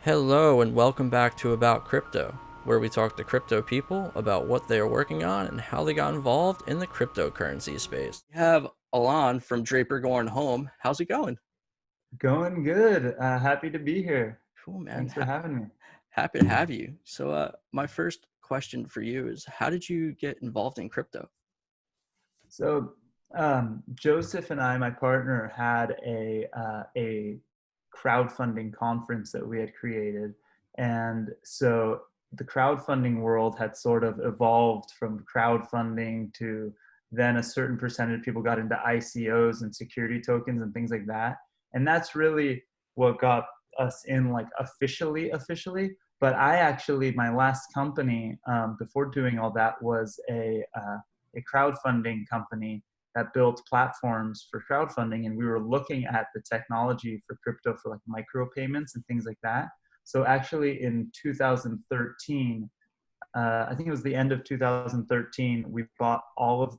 Hello and welcome back to About Crypto, where we talk to crypto people about what they are working on and how they got involved in the cryptocurrency space. We have Alon from Draper Goren Holm. How's it going? Going good. Happy to be here. Cool, man. Thanks for having me. Happy to have you. So, my first question for you is, how did you get involved in crypto? So, Joseph and I, my partner, had a crowdfunding conference that we had created, and so the crowdfunding world had sort of evolved from crowdfunding to then a certain percentage of people got into ICOs and security tokens and things like that, and that's really what got us in, like, officially. But I actually, my last company, before doing all that, was a crowdfunding company that built platforms for crowdfunding, and we were looking at the technology for crypto for like micropayments and things like that. So actually in 2013, I think it was the end of 2013, we bought all of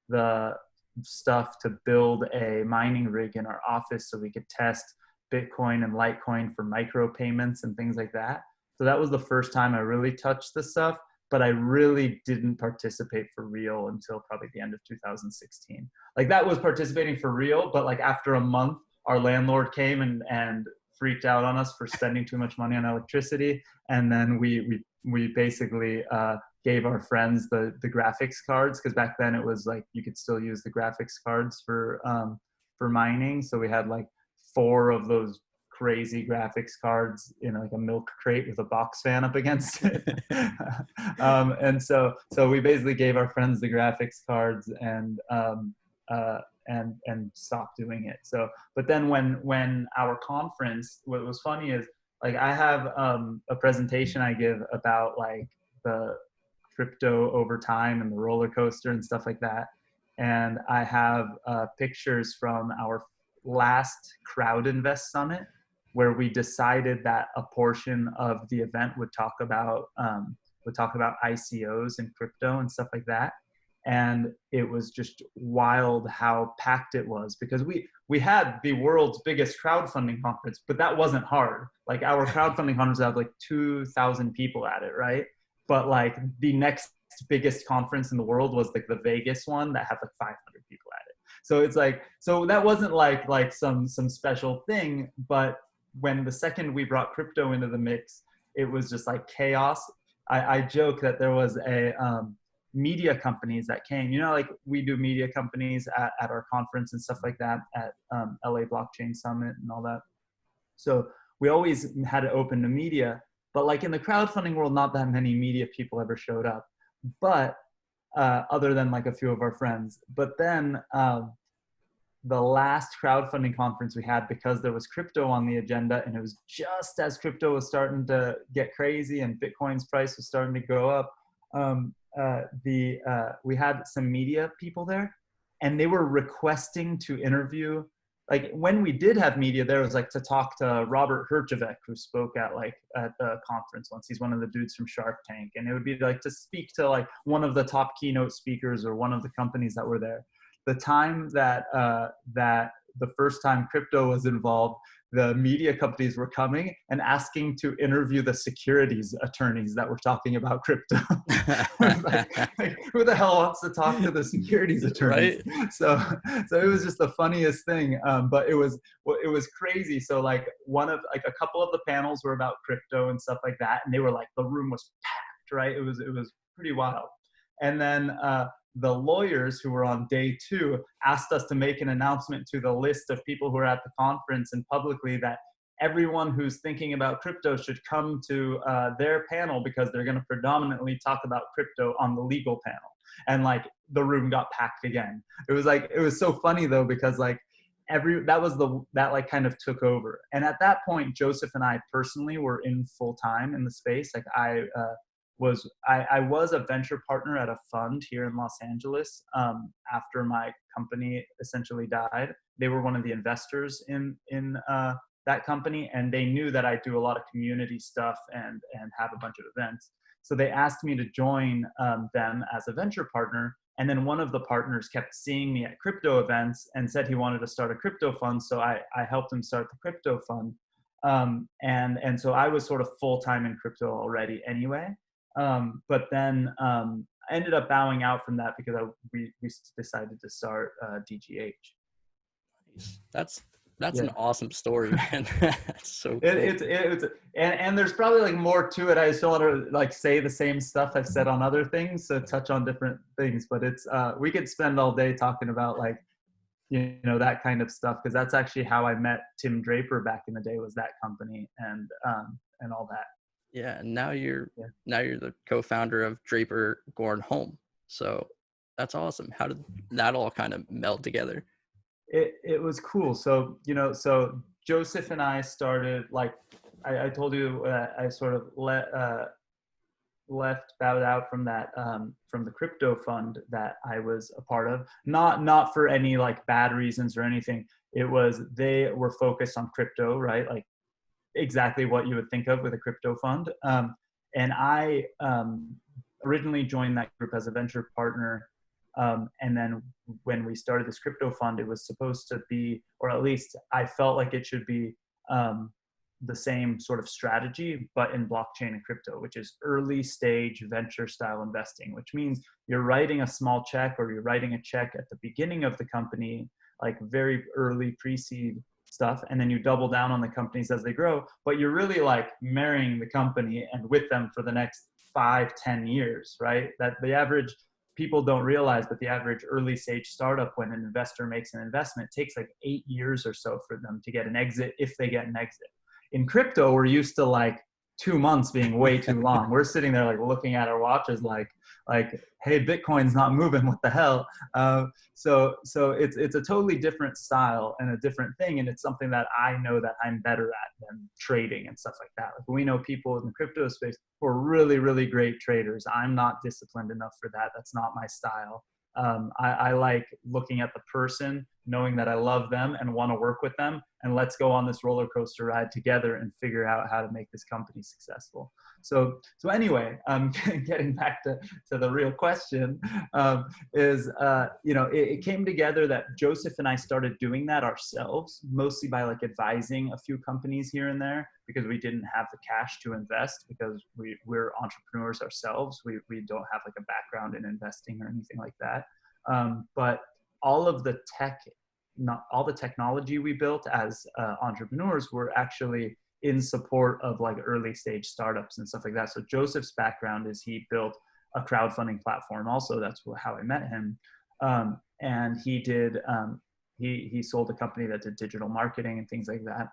the stuff to build a mining rig in our office so we could test Bitcoin and Litecoin for micropayments and things like that. So that was the first time I really touched this stuff, but I really didn't participate for real until probably the end of 2016. Like, that was participating for real, but like after a month, our landlord came and freaked out on us for spending too much money on electricity, and then we basically gave our friends the graphics cards, because back then it was like you could still use the graphics cards for mining. So we had like four of those crazy graphics cards in like a milk crate with a box fan up against it. And so we basically gave our friends the graphics cards and stopped doing it. So, but then when our conference, what was funny is, like, I have a presentation I give about like the crypto over time and the roller coaster and stuff like that. And I have pictures from our last Crowd Invest Summit, where we decided that a portion of the event would talk about ICOs and crypto and stuff like that. And it was just wild how packed it was, because we had the world's biggest crowdfunding conference, but that wasn't hard. Like, our crowdfunding conference had like 2,000 people at it, right? But like the next biggest conference in the world was like the Vegas one that had like 500 people at it. So it's like, so that wasn't like some special thing. But when the second we brought crypto into the mix, it was just like chaos. I joke that there was a media companies that came, like we do media companies at our conference and stuff like that at LA Blockchain Summit and all that. So we always had it open to media, but like in the crowdfunding world, not that many media people ever showed up, but other than like a few of our friends. But then the last crowdfunding conference we had, because there was crypto on the agenda, and it was just as crypto was starting to get crazy and Bitcoin's price was starting to go up. We had some media people there, and they were requesting to interview. Like, when we did have media there, was like to talk to Robert Herjavec, who spoke at the conference once. He's one of the dudes from Shark Tank, and it would be like to speak to like one of the top keynote speakers or one of the companies that were there. The time that the first time crypto was involved, the media companies were coming and asking to interview the securities attorneys that were talking about crypto. like, who the hell wants to talk to the securities attorneys? Right? So it was just the funniest thing. But it was crazy. So like a couple of the panels were about crypto and stuff like that, and they were like, the room was packed, right? It was pretty wild. And then the lawyers who were on day two asked us to make an announcement to the list of people who are at the conference and publicly that everyone who's thinking about crypto should come to their panel, because they're going to predominantly talk about crypto on the legal panel. And like, the room got packed again. It was so funny though, because like that like kind of took over. And at that point, Joseph and I personally were in full time in the space. Like, I was a venture partner at a fund here in Los Angeles after my company essentially died. They were one of the investors in that company, and they knew that I do a lot of community stuff and have a bunch of events. So they asked me to join them as a venture partner. And then one of the partners kept seeing me at crypto events and said he wanted to start a crypto fund. So I helped him start the crypto fund. And so I was sort of full-time in crypto already anyway. But then I ended up bowing out from that because we decided to start DGH. Nice. That's an Yeah. awesome story, man. That's so cool. It's and there's probably like more to it. I just don't want to like say the same stuff I've said on other things, so touch on different things. But it's we could spend all day talking about like, you know, that kind of stuff, because that's actually how I met Tim Draper back in the day, was that company and all that. Yeah, and now Yeah. you're the co-founder of Draper Goren Holm. So that's awesome. How did that all kind of meld together? It was cool. So, you know, so Joseph and I started, like I told you, I sort of left, bowed out from that, from the crypto fund that I was a part of. Not for any like bad reasons or anything. It was, they were focused on crypto, right? Like exactly what you would think of with a crypto fund. And I originally joined that group as a venture partner. And then when we started this crypto fund, it was supposed to be, or at least I felt like it should be, the same sort of strategy, but in blockchain and crypto, which is early stage venture style investing, which means you're writing a small check, or you're writing a check at the beginning of the company, like very early pre-seed stuff, and then you double down on the companies as they grow, but you're really like marrying the company and with them for the next 5-10 years, right? That the average, people don't realize, but the average early stage startup, when an investor makes an investment, takes like 8 years or so for them to get an exit, if they get an exit. In crypto, we're used to like 2 months being way too long. We're sitting there like looking at our watches like, hey, Bitcoin's not moving, what the hell? So it's a totally different style and a different thing, and it's something that I know that I'm better at than trading and stuff like that. Like, we know people in the crypto space who are really, really great traders. I'm not disciplined enough for that. That's not my style. I like looking at the person, knowing that I love them and want to work with them, and let's go on this roller coaster ride together and figure out how to make this company successful. So anyway, getting back to the real question, is, you know, it came together that Joseph and I started doing that ourselves, mostly by like advising a few companies here and there, because we didn't have the cash to invest, because we're entrepreneurs ourselves. We don't have like a background in investing or anything like that. But all of the tech, not all the technology we built as entrepreneurs were actually in support of like early stage startups and stuff like that. So Joseph's background is he built a crowdfunding platform also. That's how I met him. And he did, he sold a company that did digital marketing and things like that.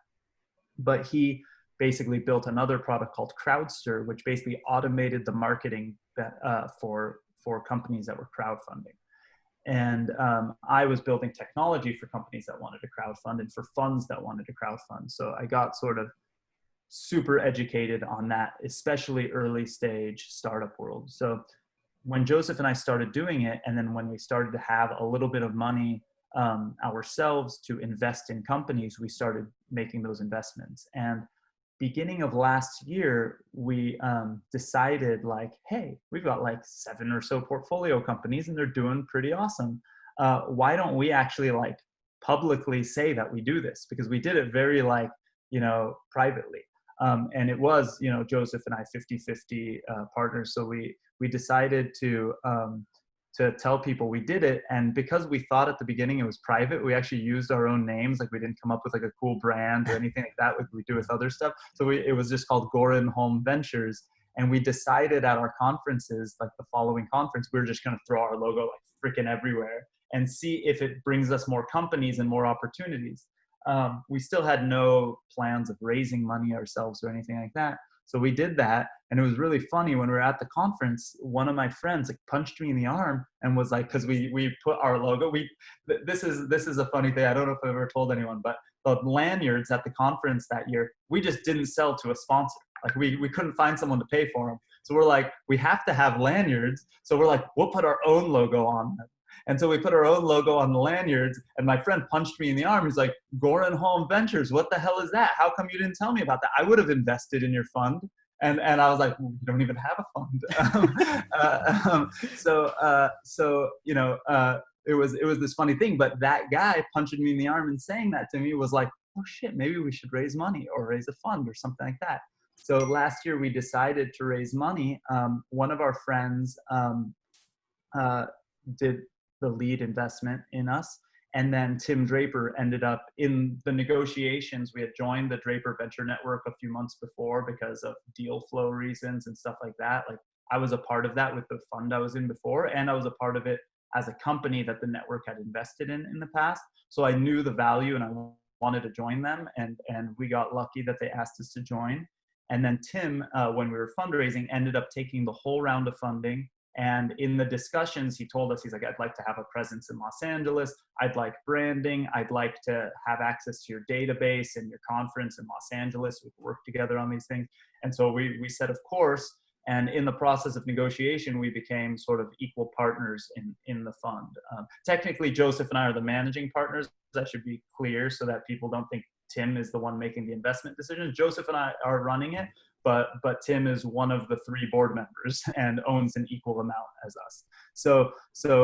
But he basically built another product called Crowdster, which basically automated the marketing for companies that were crowdfunding. And I was building technology for companies that wanted to crowdfund and for funds that wanted to crowdfund. So I got sort of super educated on that, especially early stage startup world. So when Joseph and I started doing it, and then when we started to have a little bit of money ourselves to invest in companies, we started making those investments. And beginning of last year, we decided like, hey, we've got like 7 or so portfolio companies and they're doing pretty awesome. Why don't we actually like publicly say that we do this? Because we did it very like, you know, privately. And it was, you know, Joseph and I 50-50 partners. So we decided to tell people we did it. And because we thought at the beginning it was private, we actually used our own names. Like, we didn't come up with like a cool brand or anything like that like we do with other stuff. So it was just called Goren Holm Ventures. And we decided at our conferences, like the following conference, we were just going to throw our logo like freaking everywhere and see if it brings us more companies and more opportunities. We still had no plans of raising money ourselves or anything like that. So we did that, and it was really funny. When we were at the conference, one of my friends like punched me in the arm and was like, because we put our logo. This is a funny thing. I don't know if I've ever told anyone, but the lanyards at the conference that year, we just didn't sell to a sponsor. Like we couldn't find someone to pay for them. So we're like, we have to have lanyards. So we're like, we'll put our own logo on them. And so we put our own logo on the lanyards, and my friend punched me in the arm. He's like, Goren Holm Ventures, what the hell is that? How come you didn't tell me about that? I would have invested in your fund. And I was like, we don't even have a fund. So you know, it was this funny thing. But that guy punching me in the arm and saying that to me was like, oh shit, maybe we should raise money or raise a fund or something like that. So last year we decided to raise money. One of our friends uh, did the lead investment in us. And then Tim Draper ended up in the negotiations. We had joined the Draper Venture Network a few months before because of deal flow reasons and stuff like that. Like I was a part of that with the fund I was in before, and I was a part of it as a company that the network had invested in the past. So I knew the value and I wanted to join them. And we got lucky that they asked us to join. And then Tim, when we were fundraising, ended up taking the whole round of funding. And in the discussions, he told us, he's like, I'd like to have a presence in Los Angeles. I'd like branding. I'd like to have access to your database and your conference in Los Angeles. We could work together on these things. And so we said, of course. And in the process of negotiation, we became sort of equal partners in the fund. Technically, Joseph and I are the managing partners. That should be clear so that people don't think Tim is the one making the investment decisions. Joseph and I are running it, but Tim is one of the 3 board members and owns an equal amount as us. So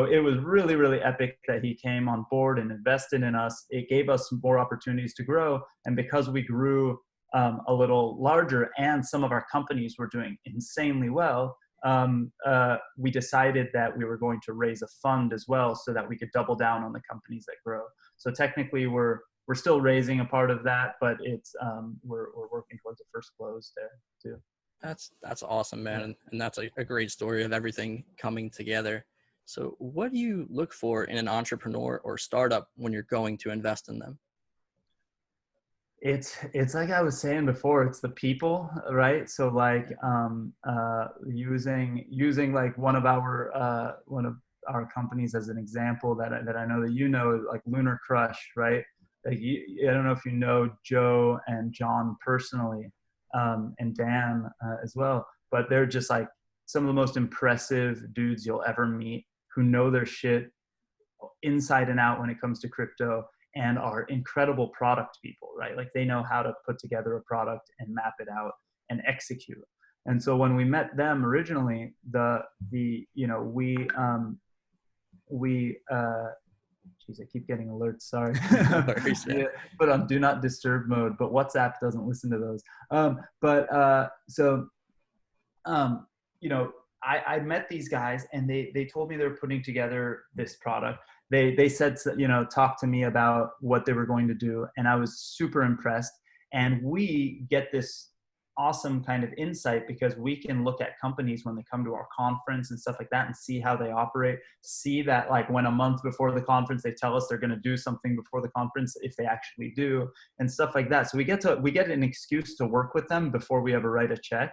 it was really, really epic that he came on board and invested in us. It gave us more opportunities to grow. And because we grew a little larger and some of our companies were doing insanely well, we decided that we were going to raise a fund as well so that we could double down on the companies that grow. So technically we're still raising a part of that, but it's we're working towards a first close there too. That's awesome, man. And that's a great story of everything coming together. So what do you look for in an entrepreneur or startup when you're going to invest in them? It's like I was saying before, it's the people, right? So like using like one of our companies as an example that I know that you know, like Lunarcrush, right? Like I don't know if you know Joe and John personally, and Dan as well, but they're just like some of the most impressive dudes you'll ever meet, who know their shit inside and out when it comes to crypto, and are incredible product people, right? Like they know how to put together a product and map it out and execute. And so when we met them originally, geez, I keep getting alerts, sorry. No worries, man. Yeah, put on do not disturb mode, but WhatsApp doesn't listen to those. You know, I met these guys and they told me they were putting together this product. They said, you know, talk to me about what they were going to do. And I was super impressed. And we get this awesome kind of insight because we can look at companies when they come to our conference and stuff like that and see how they operate, see that like when a month before the conference, they tell us they're going to do something before the conference, if they actually do, and stuff like that. So we get an excuse to work with them before we ever write a check.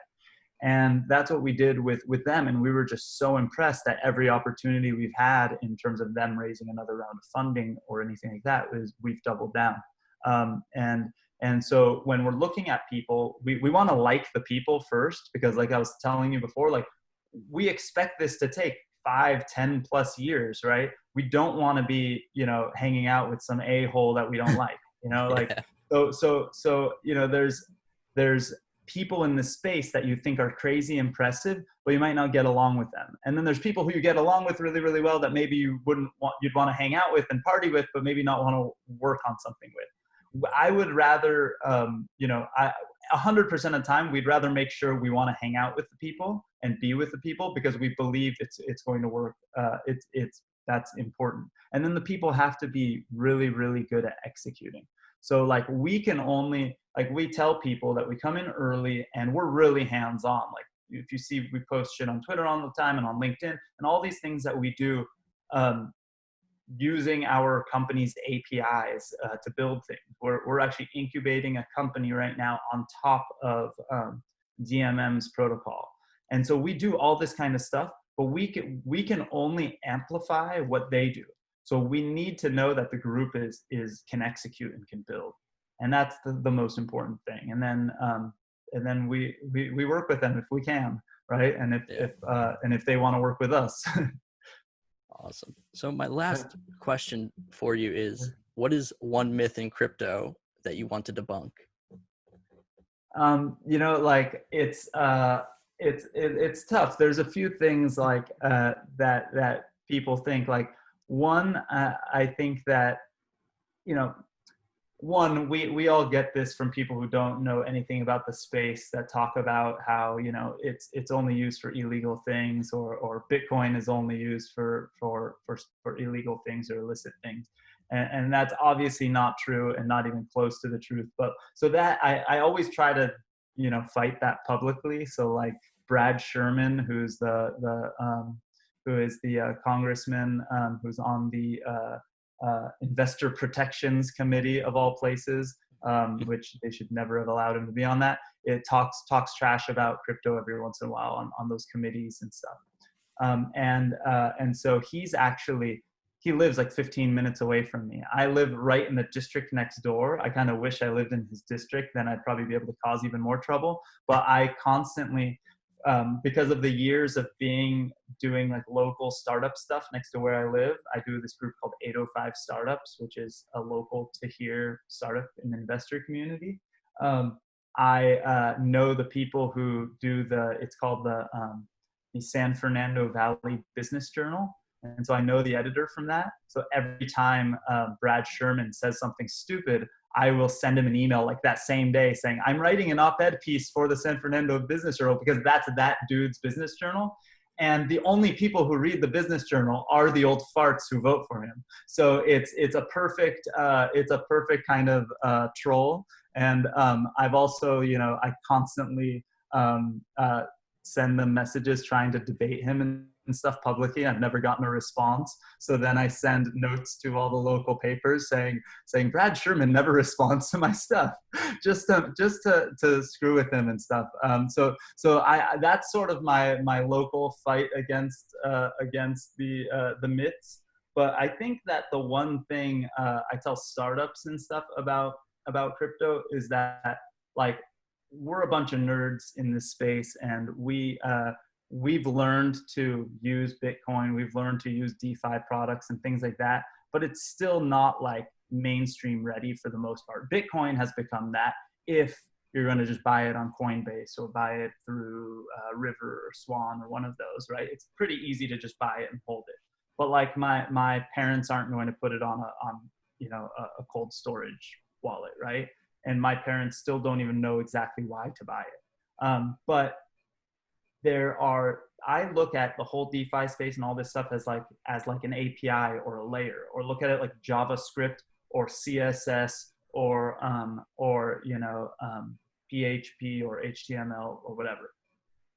And that's what we did with them. And we were just so impressed that every opportunity we've had in terms of them raising another round of funding or anything like that is we've doubled down. And so when we're looking at people, we want to like the people first, because like I was telling you before, like we expect this to take 5-10 plus years, right? We don't want to be, you know, hanging out with some a-hole that we don't like, you know, like, Yeah. so, you know, there's people in this space that you think are crazy impressive, but you might not get along with them. And then there's people who you get along with really, really well that maybe you'd want to hang out with and party with, but maybe not want to work on something with. I would rather, 100% of the time, we'd rather make sure we want to hang out with the people and be with the people because we believe it's going to work. That's important. And then the people have to be really, really good at executing. So like we tell people that we come in early and we're really hands-on. Like if you see, we post shit on Twitter all the time and on LinkedIn and all these things that we do, using our company's APIs to build things. We're actually incubating a company right now on top of DMM's protocol. And so we do all this kind of stuff, but we can only amplify what they do. So we need to know that the group can execute and can build. And that's the most important thing. And then we work with them if we can, right? And if they want to work with us. Awesome. So my last question for you is, what is one myth in crypto that you want to debunk? You know, like it's tough. There's a few things like that people think. Like one, I think that, you know, one, we all get this from people who don't know anything about the space, that talk about how, you know, it's only used for illegal things, or Bitcoin is only used for illegal things or illicit things. And that's obviously not true, and not even close to the truth. But so that I always try to, you know, fight that publicly. So like Brad Sherman, who is the congressman, who's on the Investor Protections Committee of all places, which they should never have allowed him to be on that. It talks trash about crypto every once in a while on those committees and stuff. And so he lives like 15 minutes away from me. I live right in the district next door. I kind of wish I lived in his district, then I'd probably be able to cause even more trouble. But I constantly, because of the years of doing like local startup stuff next to where I live, I do this group called 805 Startups, which is a local to here startup and investor community. I know the people who do it's called the San Fernando Valley Business Journal. And so I know the editor from that. So every time Brad Sherman says something stupid, I will send him an email like that same day saying, I'm writing an op-ed piece for the San Fernando Business Journal, because that's that dude's business journal. And the only people who read the business journal are the old farts who vote for him. So it's a perfect kind of troll. And I've also, you know, I constantly send them messages trying to debate him and stuff publicly. I've never gotten a response. So then I send notes to all the local papers saying Brad Sherman never responds to my stuff, just to screw with him and stuff. So that's sort of my local fight against the myths. But I think that the one thing I tell startups and stuff about crypto is that, like, we're a bunch of nerds in this space, and we've learned to use Bitcoin, we've learned to use DeFi products and things like that, but it's still not like mainstream ready for the most part. Bitcoin has become that if you're going to just buy it on Coinbase or buy it through River or Swan or one of those, right? It's pretty easy to just buy it and hold it. But like my parents aren't going to put it on a cold storage wallet, right? And my parents still don't even know exactly why to buy it. But I look at the whole DeFi space and all this stuff as like an API or a layer, or look at it like JavaScript or CSS or PHP or HTML or whatever.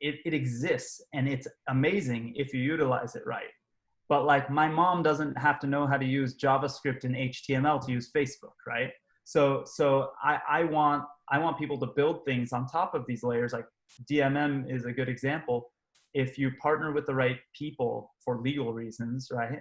It exists, and it's amazing if you utilize it right. But like, my mom doesn't have to know how to use JavaScript and HTML to use Facebook, right? So I want people to build things on top of these layers. Like DMM is a good example. If you partner with the right people for legal reasons, right,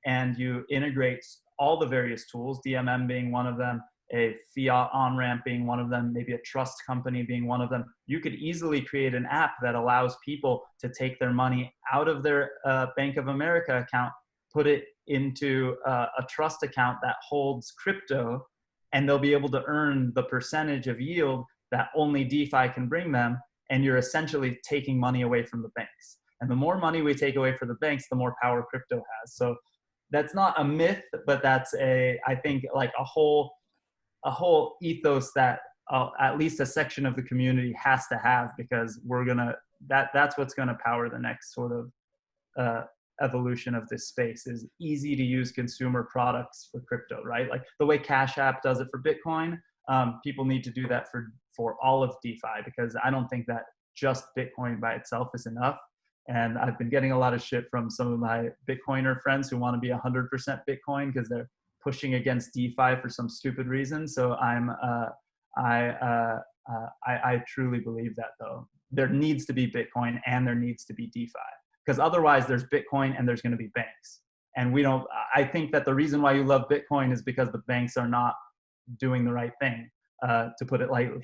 and you integrate all the various tools, DMM being one of them, a fiat on-ramp being one of them, maybe a trust company being one of them, you could easily create an app that allows people to take their money out of their Bank of America account, put it into a trust account that holds crypto, and they'll be able to earn the percentage of yield that only DeFi can bring them. And you're essentially taking money away from the banks. And the more money we take away from the banks, the more power crypto has. So that's not a myth, but that's I think like a whole ethos that at least a section of the community has to have, because that's what's gonna power the next sort of evolution of this space, is easy to use consumer products for crypto, right? Like the way Cash App does it for Bitcoin, people need to do that for all of DeFi, because I don't think that just Bitcoin by itself is enough. And I've been getting a lot of shit from some of my Bitcoiner friends who want to be 100% Bitcoin because they're pushing against DeFi for some stupid reason. So I truly believe that, though. There needs to be Bitcoin and there needs to be DeFi, because otherwise there's Bitcoin and there's going to be banks. And I think that the reason why you love Bitcoin is because the banks are not doing the right thing, to put it lightly,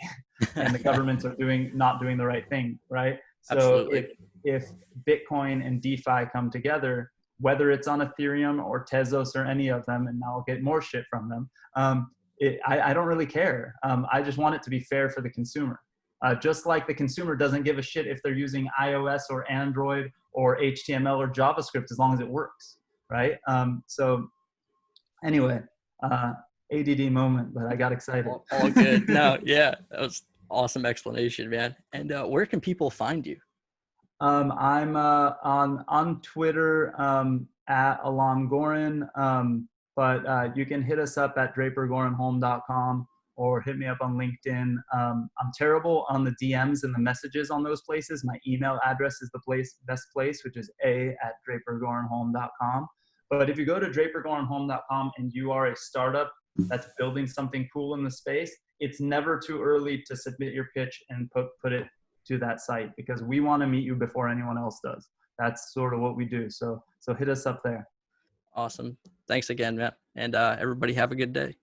and the governments are not doing the right thing, right? So Absolutely. if Bitcoin and DeFi come together, whether it's on Ethereum or Tezos or any of them, and I'll get more shit from them, I don't really care. I just want it to be fair for the consumer. Just like the consumer doesn't give a shit if they're using iOS or Android or HTML or JavaScript, as long as it works, right? So anyway, ADD moment, but I got excited. All good. No, yeah, that was awesome explanation, man. And where can people find you? I'm on Twitter at Alon Goren, but you can hit us up at drapergorenholm.com or hit me up on LinkedIn. I'm terrible on the DMs and the messages on those places. My email address is the best place, which is a@drapergorenholm.com. But if you go to drapergorenholm.com and you are a startup that's building something cool in the space, it's never too early to submit your pitch and put it to that site, because we want to meet you before anyone else does. That's sort of what we do. So hit us up there. Awesome. Thanks again, man. And everybody have a good day.